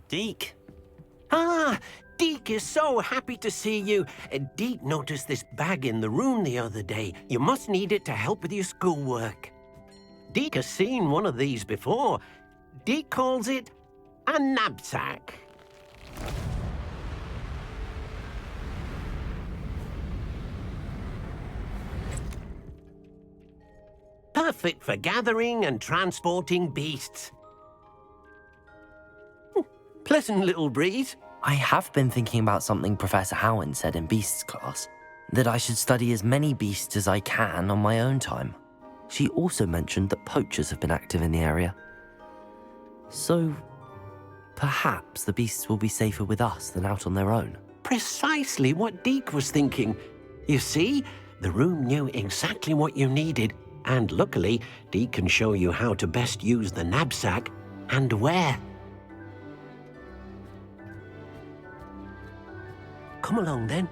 Deke. Ah, Deke is so happy to see you. Deke noticed this bag in the room the other day. You must need it to help with your schoolwork. Deke has seen one of these before. Deke calls it a knapsack. Perfect for gathering and transporting beasts. Pleasant little breeze. I have been thinking about something Professor Howard said in Beasts class, that I should study as many beasts as I can on my own time. She also mentioned that poachers have been active in the area. So, perhaps the beasts will be safer with us than out on their own. Precisely what Deke was thinking. You see, the room knew exactly what you needed, and luckily, Deke can show you how to best use the knapsack and where. Come along then.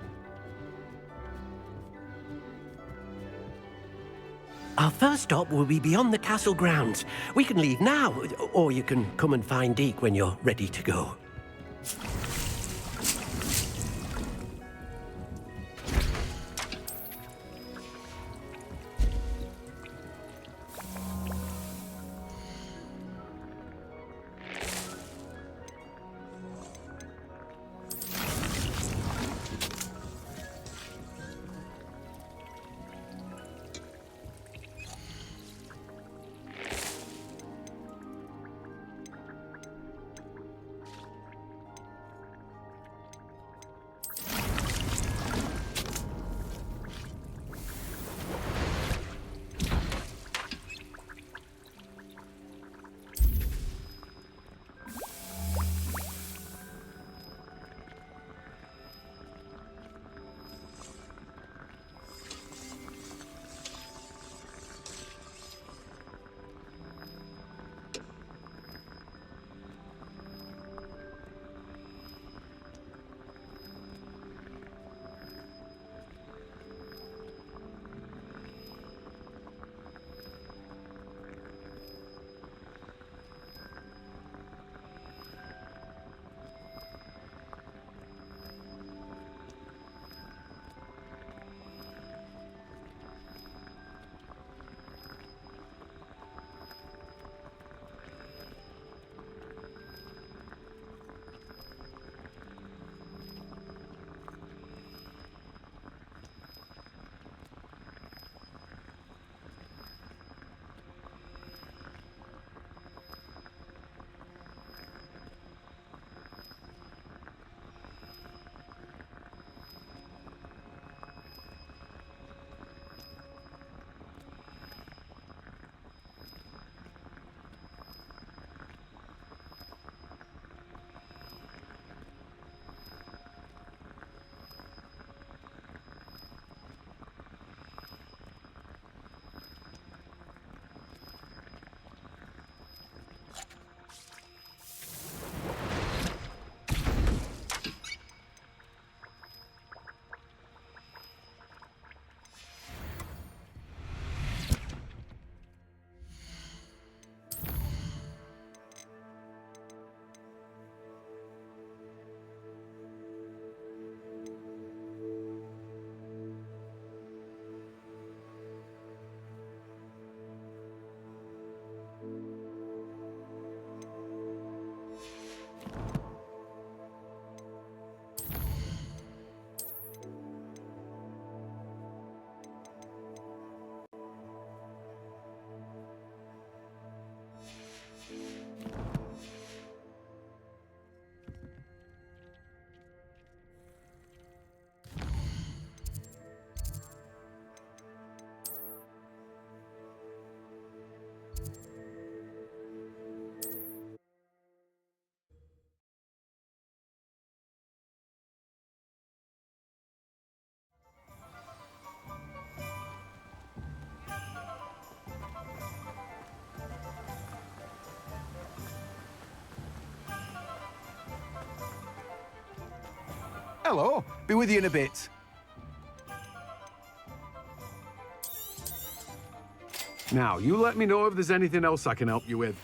Our first stop will be beyond the castle grounds. We can leave now, or you can come and find Deke when you're ready to go. Hello, be with you in a bit. Now, you let me know if there's anything else I can help you with.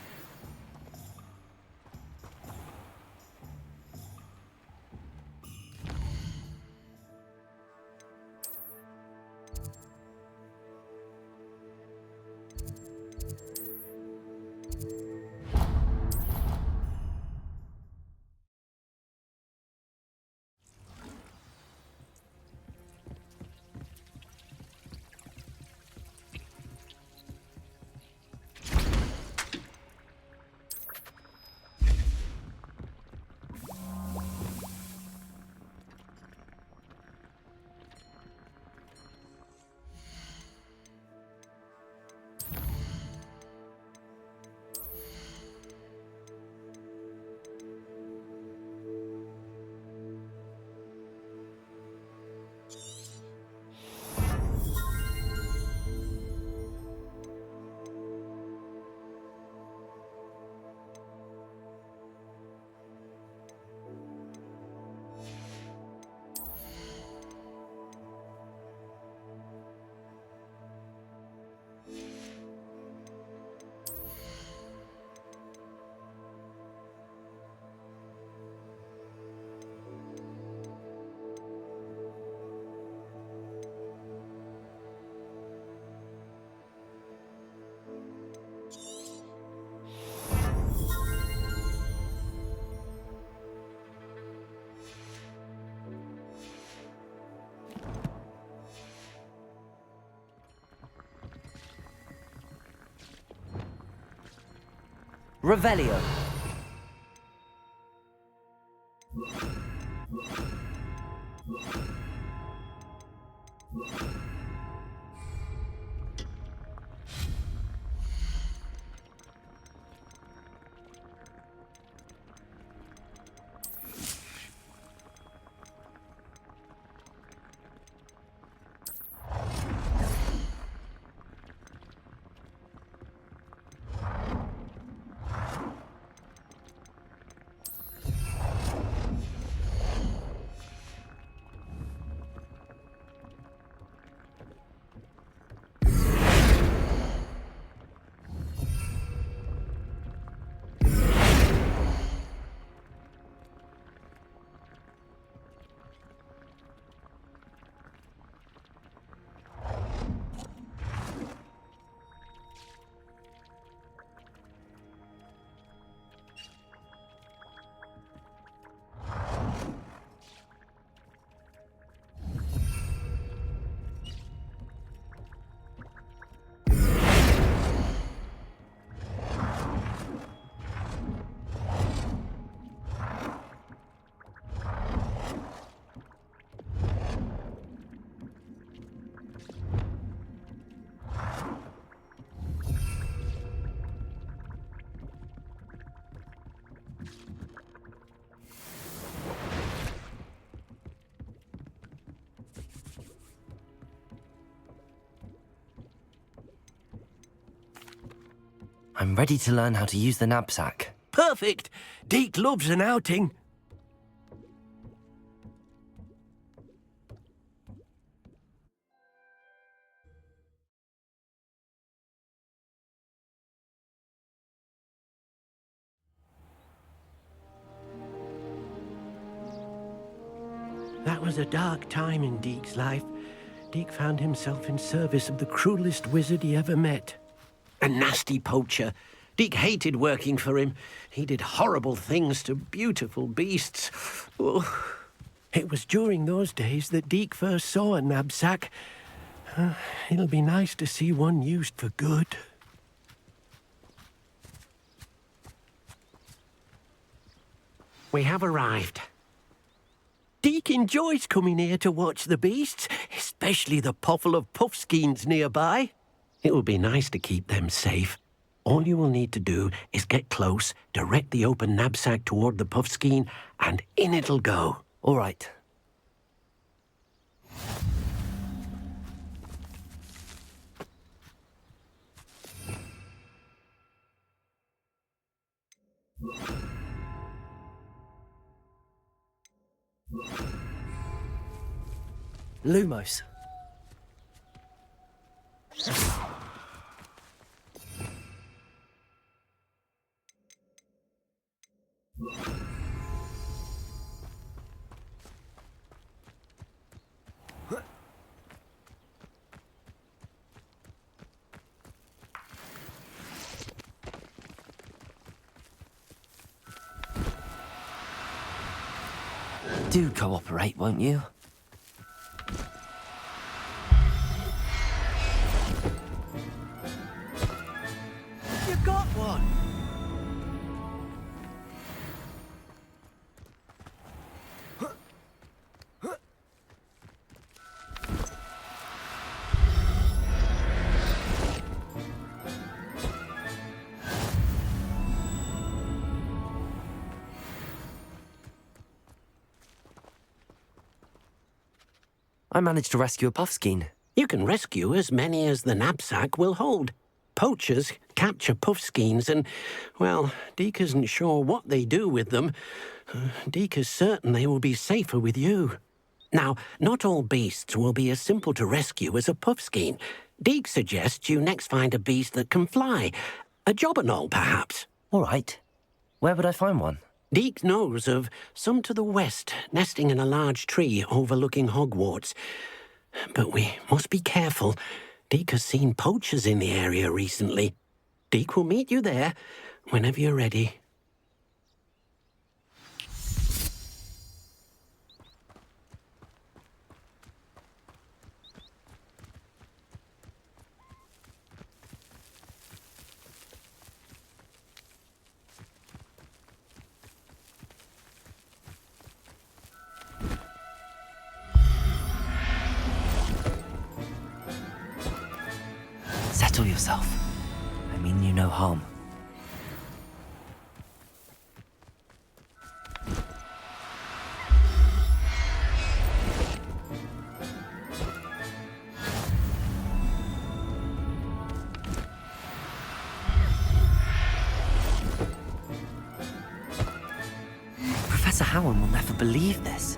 Revelio. I'm ready to learn how to use the knapsack. Perfect! Deke loves an outing. That was a dark time in Deke's life. Deke found himself in service of the cruelest wizard he ever met. A nasty poacher. Deke hated working for him. He did horrible things to beautiful beasts. Oh. It was during those days that Deke first saw a knapsack. It'll be nice to see one used for good. We have arrived. Deke enjoys coming here to watch the beasts, especially the potful of puffskeins nearby. It will be nice to keep them safe. All you will need to do is get close, direct the open knapsack toward the puffskein, and in it'll go. All right. Lumos. Do cooperate, won't you? You got one! I managed to rescue a puffskein. You can rescue as many as the knapsack will hold. Poachers capture puffskeins and, well, Deke isn't sure what they do with them. Deke is certain they will be safer with you. Now, not all beasts will be as simple to rescue as a puffskein. Deke suggests you next find a beast that can fly. A jobberknoll, perhaps. All right. Where would I find one? Deke knows of some to the west, nesting in a large tree overlooking Hogwarts. But we must be careful. Deke has seen poachers in the area recently. Deke will meet you there whenever you're ready. Settle yourself. I mean you no harm. Professor Howard will never believe this.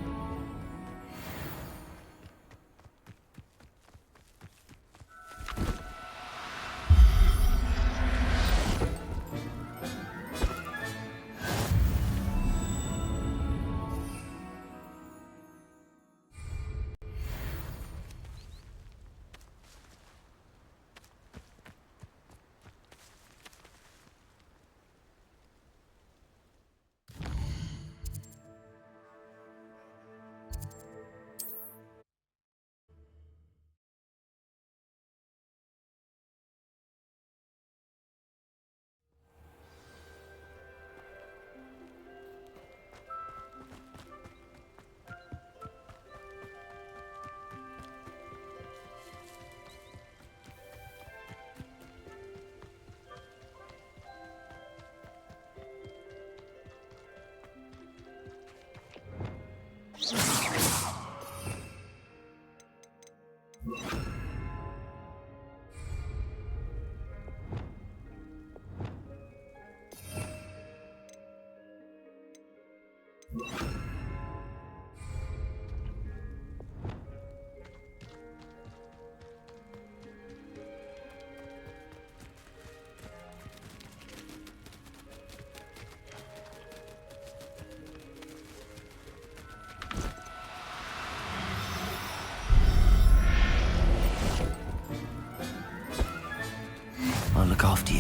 I'll look after you.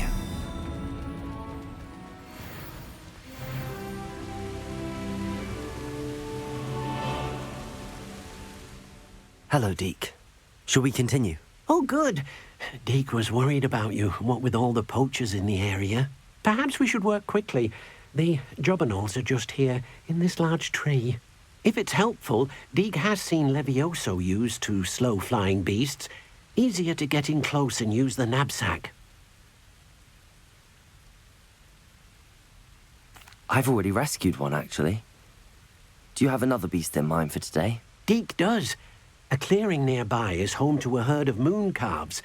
Hello, Deke. Shall we continue? Oh, good. Deke was worried about you, what with all the poachers in the area. Perhaps we should work quickly. The jobberknolls are just here, in this large tree. If it's helpful, Deke has seen Levioso used to slow flying beasts. Easier to get in close and use the knapsack. I've already rescued one, actually. Do you have another beast in mind for today? Deke does. A clearing nearby is home to a herd of moon calves.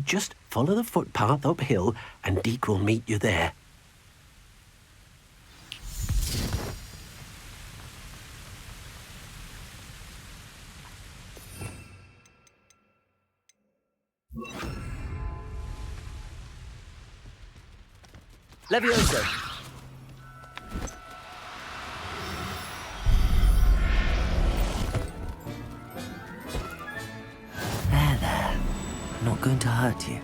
Just follow the footpath uphill and Deke will meet you there. Levioso! There. I'm not going to hurt you.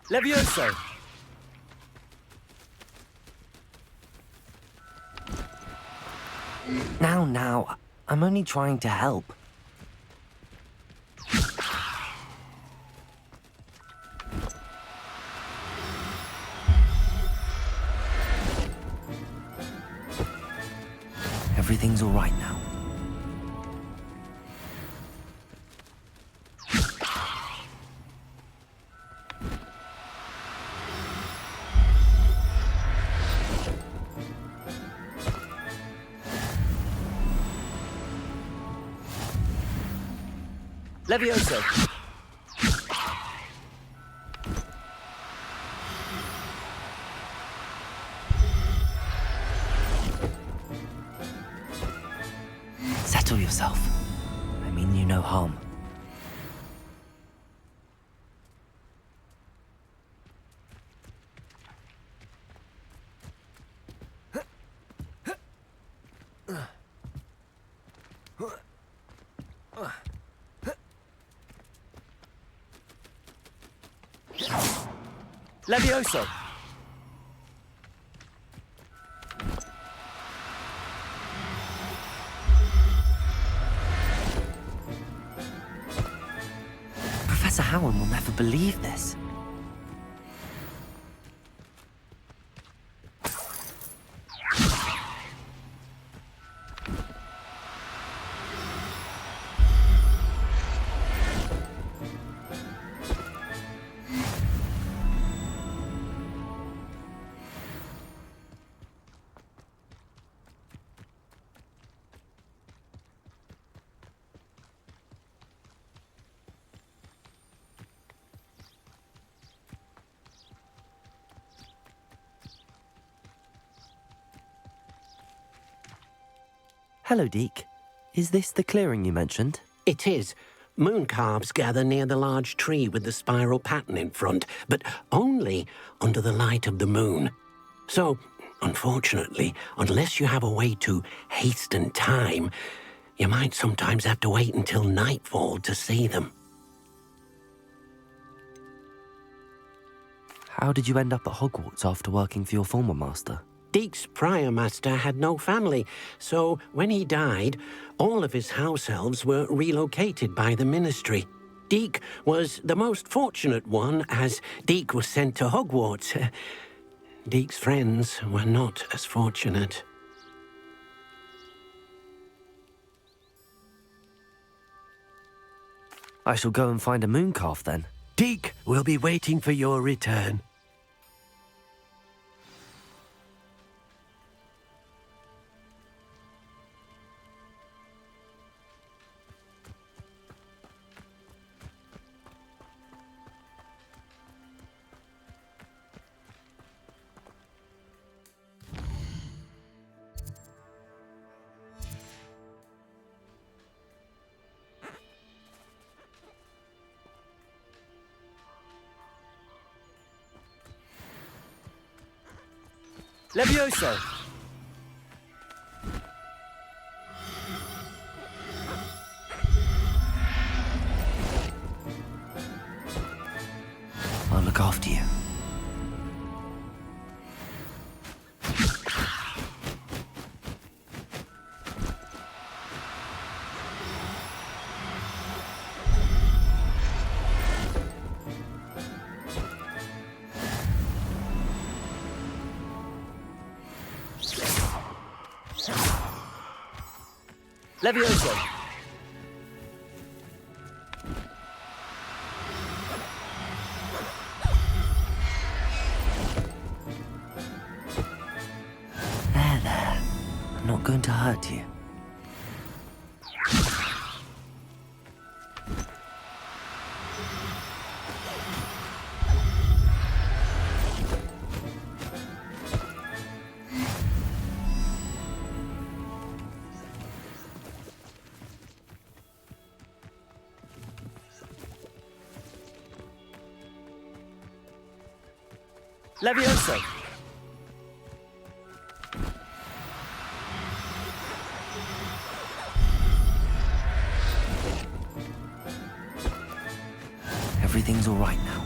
Levioso! Now, I'm only trying to help. Everything's all right now. Levioso! Settle yourself. I mean you no harm. Levioso! Professor Howard will never believe this. Hello, Deke. Is this the clearing you mentioned? It is. Moon calves gather near the large tree with the spiral pattern in front, but only under the light of the moon. So, unfortunately, unless you have a way to hasten time, you might sometimes have to wait until nightfall to see them. How did you end up at Hogwarts after working for your former master? Deke's prior master had no family, so when he died, all of his house elves were relocated by the ministry. Deke was the most fortunate one, as Deke was sent to Hogwarts. Deke's friends were not as fortunate. I shall go and find a moon calf then. Deke will be waiting for your return. Levioso! I'll look after you. Levioso! There. I'm not going to hurt you. Levioso! Everything's all right now.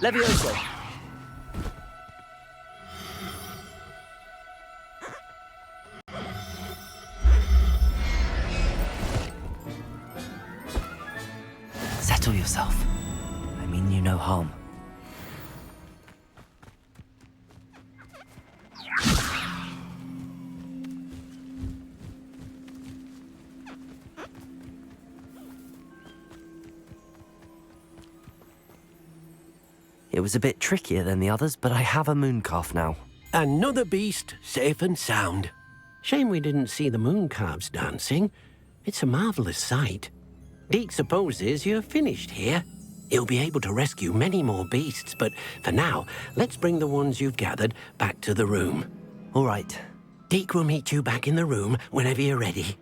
Levioso! Settle yourself. I mean you no harm. It was a bit trickier than the others, but I have a moon calf now. Another beast, safe and sound. Shame we didn't see the moon calves dancing. It's a marvelous sight. Deke supposes you're finished here. He'll be able to rescue many more beasts, but for now, let's bring the ones you've gathered back to the room. All right. Deke will meet you back in the room whenever you're ready.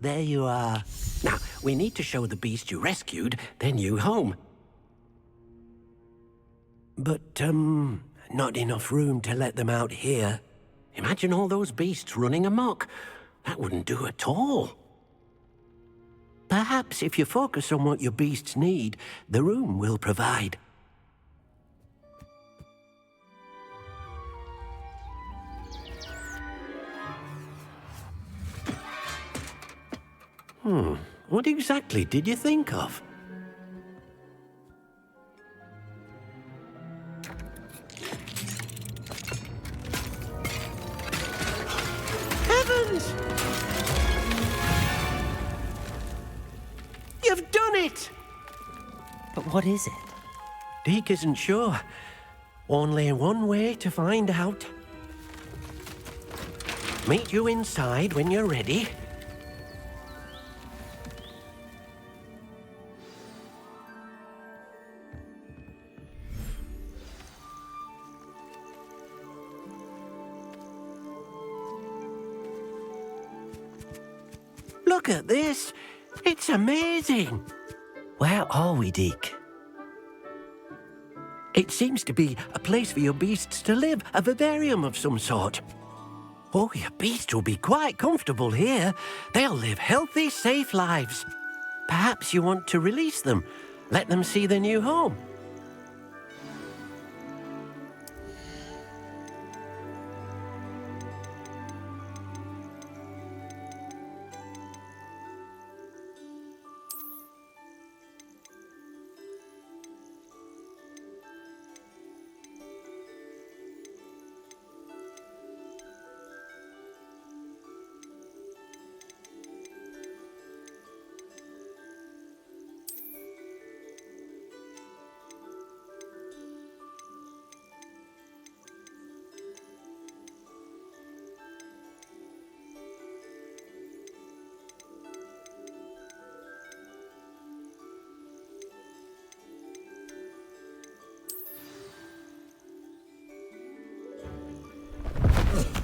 There you are. Now, we need to show the beast you rescued their new home. But, not enough room to let them out here. Imagine all those beasts running amok. That wouldn't do at all. Perhaps if you focus on what your beasts need, the room will provide. What exactly did you think of? Heavens! You've done it! But what is it? Deke isn't sure. Only one way to find out. Meet you inside when you're ready. Look at this. It's amazing. Where are we, Deke? It seems to be a place for your beasts to live, a vivarium of some sort. Oh, your beasts will be quite comfortable here. They'll live healthy, safe lives. Perhaps you want to release them, let them see their new home.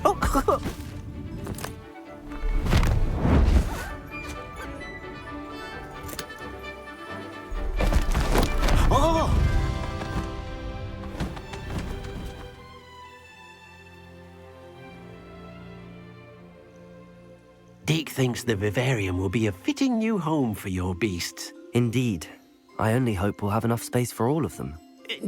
Oh! Oh! Deke thinks the vivarium will be a fitting new home for your beasts. Indeed. I only hope we'll have enough space for all of them.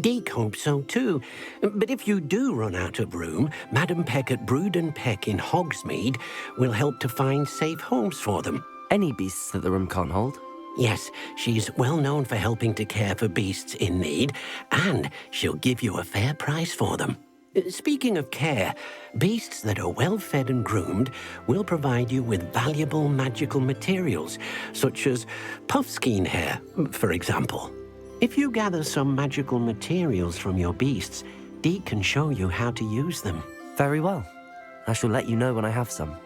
Deke hopes so too. But if you do run out of room, Madam Peck at Brood and Peck in Hogsmeade will help to find safe homes for them. Any beasts that the room can't hold? Yes, she's well known for helping to care for beasts in need, and she'll give you a fair price for them. Speaking of care, beasts that are well fed and groomed will provide you with valuable magical materials, such as puffskein hair, for example. If you gather some magical materials from your beasts, Deke can show you how to use them. Very well. I shall let you know when I have some.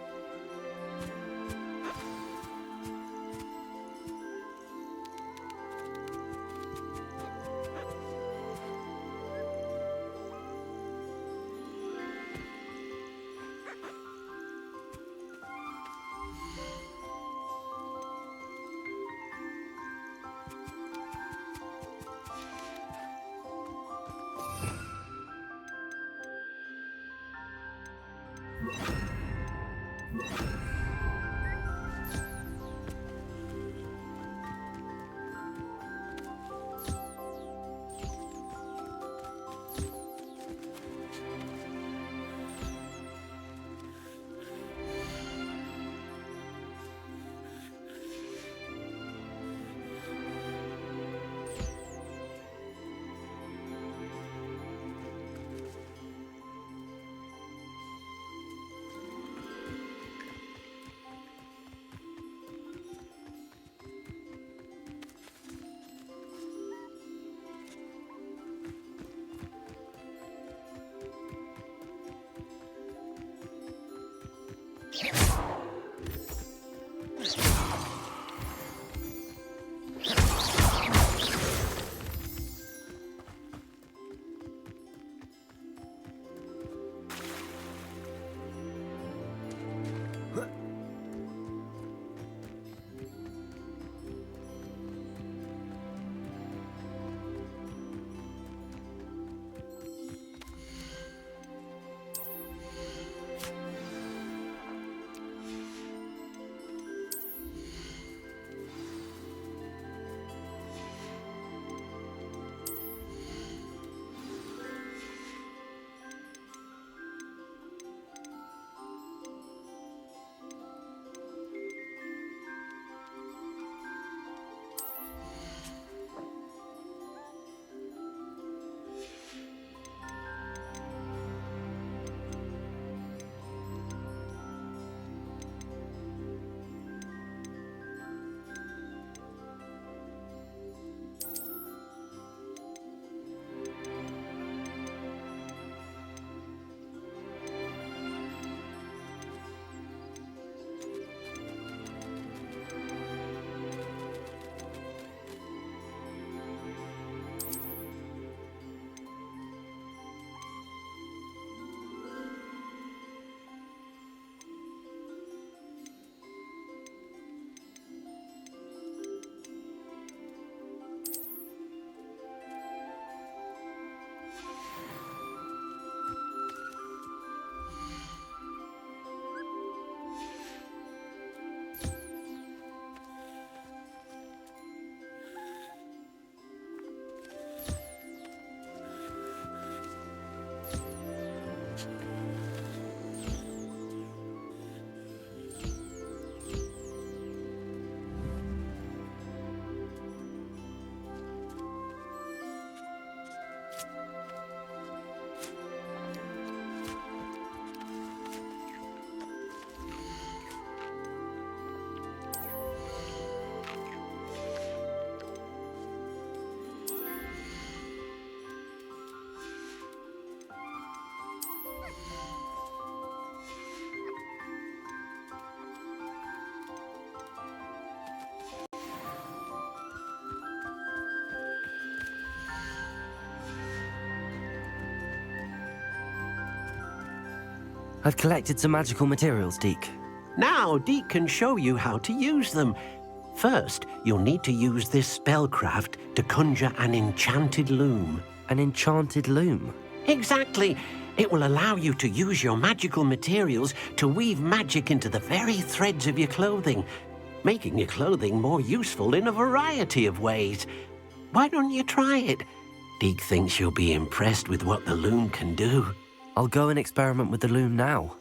I've collected some magical materials, Deke. Now, Deke can show you how to use them. First, you'll need to use this spellcraft to conjure an enchanted loom. An enchanted loom? Exactly. It will allow you to use your magical materials to weave magic into the very threads of your clothing, making your clothing more useful in a variety of ways. Why don't you try it? Deke thinks you'll be impressed with what the loom can do. I'll go and experiment with the loom now.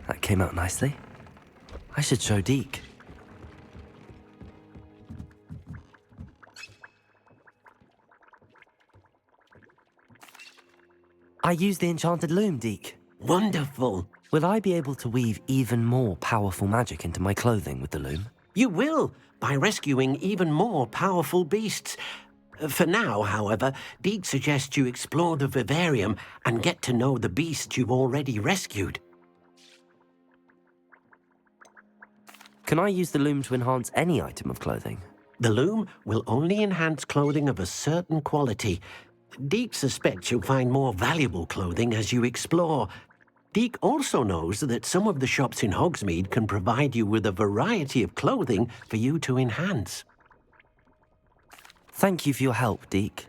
That came out nicely. I should show Deke. I used the enchanted loom, Deke. Wonderful. Will I be able to weave even more powerful magic into my clothing with the loom? You will, by rescuing even more powerful beasts. For now, however, Deke suggests you explore the vivarium and get to know the beasts you've already rescued. Can I use the loom to enhance any item of clothing? The loom will only enhance clothing of a certain quality. Deke suspects you'll find more valuable clothing as you explore. Deke also knows that some of the shops in Hogsmeade can provide you with a variety of clothing for you to enhance. Thank you for your help, Deke.